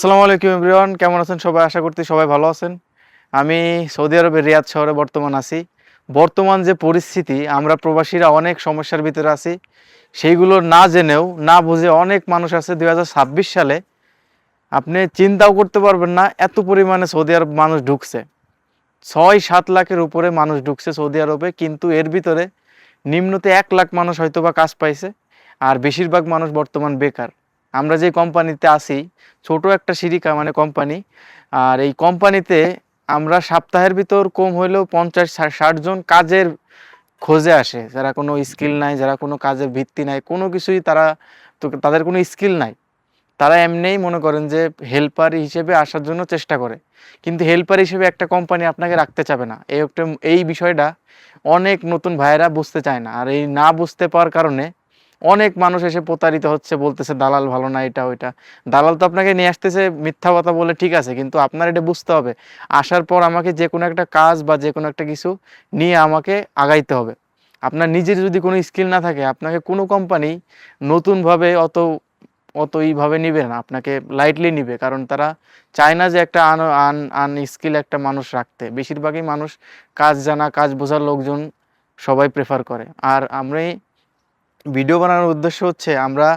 আসসালামু আলাইকুম এভরিওয়ান, কেমন আছেন সবাই? আশা করছি সবাই ভালো আছেন। আমি সৌদি আরবের রিয়াদ শহরে বর্তমান আছি। বর্তমান যে পরিস্থিতি, আমরা প্রবাসীরা অনেক সমস্যার ভিতরে আছি। সেইগুলো না জেনেও না বুঝে অনেক মানুষ আছে 2026 সালে আপনি চিন্তাও করতে পারবেন না এত পরিমাণে সৌদি আরব মানুষ ঢুকছে। 6-7 লাখের উপরে মানুষ ঢুকছে সৌদি আরবে, কিন্তু এর ভিতরে নিম্নতে 1 লাখ মানুষ হয়তোবা কাজ পাইছে, আর বেশিরভাগ মানুষ বর্তমান বেকার। আমরা যে কোম্পানিতে আছি, ছোট একটা সিরিকা মানে কোম্পানি, আর এই কোম্পানিতে আমরা সপ্তাহের ভিতর কম হইলেও 50-60 জন কাজের খোঁজে আসে, যারা কোনো স্কিল নাই, যারা কোনো কাজের ভিত্তি নাই, কোনো কিছুই তারা, তো তাদের কোনো স্কিল নাই। তারা এমনিই মনে করেন যে হেল্পার হিসেবে আসার জন্য চেষ্টা করে, কিন্তু হেল্পার হিসেবে একটা কোম্পানি আপনাকে রাখতে চাবে না। এই বিষয়টা অনেক নতুন ভাইয়েরা বুঝতে চায় না, আর এই না বুঝতে পাওয়ার কারণে অনেক মানুষ এসে প্রতারিত হচ্ছে, বলতেছে দালাল ভালো না, এটা ওইটা। দালাল তো আপনাকে নিয়ে আসতেছে মিথ্যা কথা বলে, ঠিক আছে, কিন্তু আপনার এটা বুঝতে হবে আসার পর আমাকে যে কোনো একটা কাজ বা যে কোনো একটা কিছু নিয়ে আমাকে আগাইতে হবে। আপনার নিজের যদি কোনো স্কিল না থাকে, আপনাকে কোনো কোম্পানি নতুনভাবে অত অত এইভাবে নিবে না, আপনাকে লাইটলি নিবে, কারণ তারা চায় না যে একটা আনস্কিল একটা মানুষ রাখতে। বেশিরভাগই মানুষ কাজ জানা, কাজ বোঝার লোকজন সবাই প্রেফার করে। আর আমরা ভিডিও বানানোর উদ্দেশ্য হচ্ছে, আমরা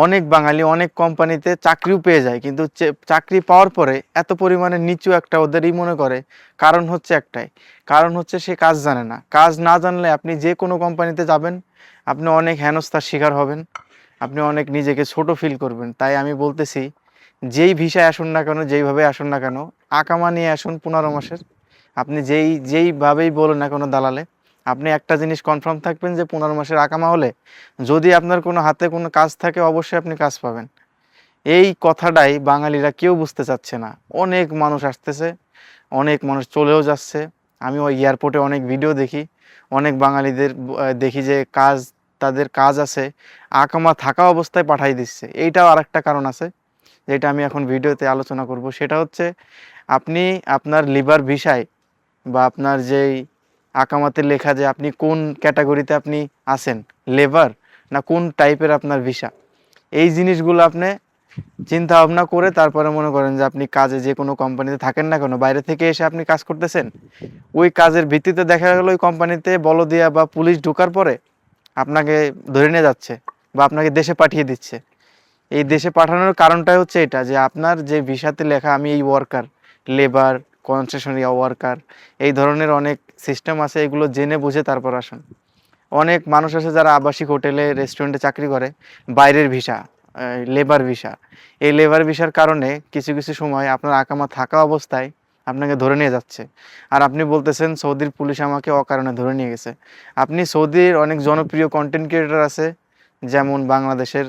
অনেক বাঙালি অনেক কোম্পানিতে চাকরিও পেয়ে যায়, কিন্তু চাকরি পাওয়ার পরে এত পরিমাণে নিচু একটা ওদেরই মনে করে। কারণ হচ্ছে একটাই, কারণ হচ্ছে সে কাজ জানে না। কাজ না জানলে আপনি যে কোনো কোম্পানিতে যাবেন, আপনি অনেক হেনস্থার শিকার হবেন, আপনি অনেক নিজেকে ছোট ফিল করবেন। তাই আমি বলতেছি, যেই ভিসায় আসুন না কেন, যেইভাবে আসুন না কেন, আকামা নিয়ে আসুন 15 মাসের। আপনি যেইভাবেই বলেন না কোনো দালালে, আপনি একটা জিনিস কনফার্ম থাকবেন যে 15 মাসের আকামা হলে যদি আপনার কোনো হাতে কোনো কাজ থাকে, অবশ্যই আপনি কাজ পাবেন। এই কথাটাই বাঙালিরা কেউ বুঝতে চাচ্ছে না। অনেক মানুষ আসতেছে, অনেক মানুষ চলেও যাচ্ছে। আমি ওই এয়ারপোর্টে অনেক ভিডিও দেখি, অনেক বাঙালিদের দেখি যে তাদের কাজ আছে, আকামা থাকা অবস্থায় পাঠাই দিচ্ছে। এইটাও আরেকটা কারণ আছে, যেটা আমি এখন ভিডিওতে আলোচনা করব। সেটা হচ্ছে, আপনি আপনার লিভার ভিসায় বা আপনার যেই আকামাতে লেখা যে আপনি কোন ক্যাটাগরিতে আপনি আছেন, লেবার না কোন টাইপের আপনার ভিসা, এই জিনিসগুলো আপনি চিন্তা ভাবনা করে তারপরে মনে করেন যে আপনি কাজে যে কোনো কোম্পানিতে থাকেন না কেন, বাইরে থেকে এসে আপনি কাজ করতেছেন, ওই কাজের ভিত্তিতে দেখা গেল ওই কোম্পানিতে বলদিয়া বা পুলিশ ঢোকার পরে আপনাকে ধরে নিয়ে যাচ্ছে বা আপনাকে দেশে পাঠিয়ে দিচ্ছে। এই দেশে পাঠানোর কারণটাই হচ্ছে এটা, যে আপনার যে ভিসাতে লেখা আমি এই ওয়ার্কার, লেবার, কনসেশনারি ওয়ার্কার, এই ধরনের অনেক সিস্টেম আছে, এগুলো জেনে বুঝে তারপর আসুন। অনেক মানুষ আছে যারা আবাসিক হোটেলে রেস্টুরেন্টে চাকরি করে, বাইরের ভিসা, লেবার ভিসা। এই লেবার ভিসার কারণে কিছু কিছু সময় আপনার আকামা থাকা অবস্থায় আপনাকে ধরে নিয়ে যাচ্ছে, আর আপনি বলতেছেন সৌদির পুলিশ আমাকে অকারণে ধরে নিয়ে গেছে। আপনি সৌদির অনেক জনপ্রিয় কন্টেন্ট ক্রিয়েটর আছে, যেমন বাংলাদেশের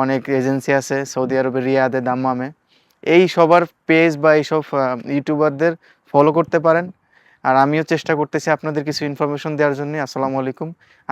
অনেক এজেন্সি আছে সৌদি আরবের রিয়াদে, দাম্মামে, এই সবার পেজ বা এইসব ইউটিউবারদের ফলো করতে পারেন। আর আমিও চেষ্টা করতেছি আপনাদের কিছু ইনফরমেশন দেওয়ার জন্য। আসসালামু আলাইকুম।